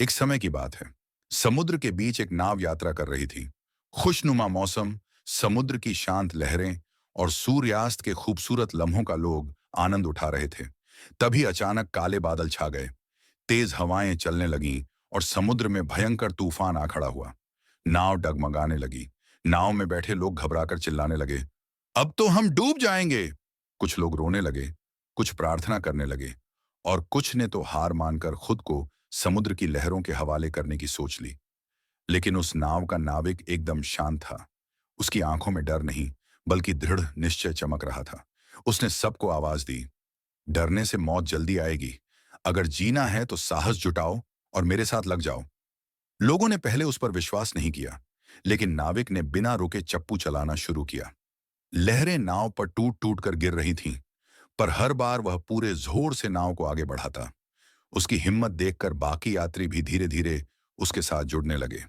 एक समय की बात है। समुद्र के बीच एक नाव यात्रा कर रही थी। खुशनुमा मौसम, समुद्र की शांत लहरें और सूर्यास्त के खूबसूरत लम्हों का लोग आनंद उठा रहे थे। तभी अचानक काले बादल छा गए, तेज हवाएं चलने लगीं और समुद्र में भयंकर तूफान आ खड़ा हुआ। नाव डगमगाने लगी। नाव में बैठे लोग घबराकर चिल्लाने लगे, अब तो हम डूब जाएंगे। कुछ लोग रोने लगे, कुछ प्रार्थना करने लगे और कुछ ने तो हार मानकर खुद को समुद्र की लहरों के हवाले करने की सोच ली। लेकिन उस नाव का नाविक एकदम शांत था। उसकी आंखों में डर नहीं, बल्कि दृढ़ निश्चय चमक रहा था। उसने सबको आवाज दी, डरने से मौत जल्दी आएगी। अगर जीना है तो साहस जुटाओ और मेरे साथ लग जाओ। लोगों ने पहले उस पर विश्वास नहीं किया, लेकिन नाविक ने बिना रुके चप्पू चलाना शुरू किया। लहरें नाव पर टूट टूट कर गिर रही थीं, पर हर बार वह पूरे जोर से नाव को आगे बढ़ाता। उसकी हिम्मत देखकर बाकी यात्री भी धीरे धीरे उसके साथ जुड़ने लगे।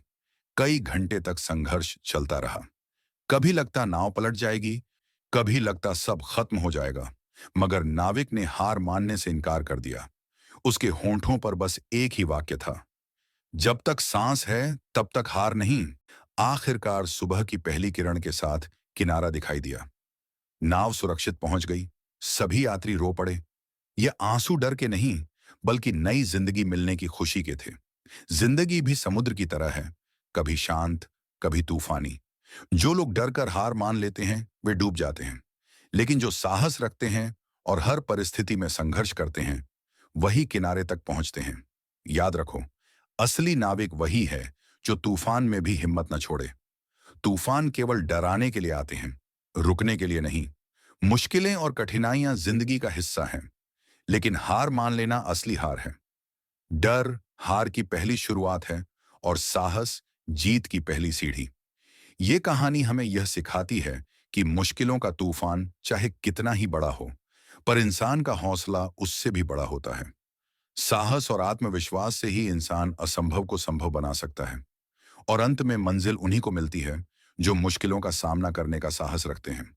कई घंटे तक संघर्ष चलता रहा। कभी लगता नाव पलट जाएगी, कभी लगता सब खत्म हो जाएगा, मगर नाविक ने हार मानने से इनकार कर दिया। उसके होंठों पर बस एक ही वाक्य था, जब तक सांस है तब तक हार नहीं। आखिरकार सुबह की पहली किरण के साथ किनारा दिखाई दिया। नाव सुरक्षित पहुंच गई। सभी यात्री रो पड़े। ये आंसू डर के नहीं, बल्कि नई जिंदगी मिलने की खुशी के थे। जिंदगी भी समुद्र की तरह है, कभी शांत, कभी तूफानी। जो लोग डर कर हार मान लेते हैं वे डूब जाते हैं, लेकिन जो साहस रखते हैं और हर परिस्थिति में संघर्ष करते हैं वही किनारे तक पहुंचते हैं। याद रखो, असली नाविक वही है जो तूफान में भी हिम्मत न छोड़े। तूफान केवल डराने के लिए आते हैं, रुकने के लिए नहीं। मुश्किलें और कठिनाइयां जिंदगी का हिस्सा हैं, लेकिन हार मान लेना असली हार है। डर हार की पहली शुरुआत है और साहस जीत की पहली सीढ़ी। ये कहानी हमें यह सिखाती है कि मुश्किलों का तूफान चाहे कितना ही बड़ा हो, पर इंसान का हौसला उससे भी बड़ा होता है। साहस और आत्मविश्वास से ही इंसान असंभव को संभव बना सकता है और अंत में मंजिल उन्हीं को मिलती है जो मुश्किलों का सामना करने का साहस रखते हैं।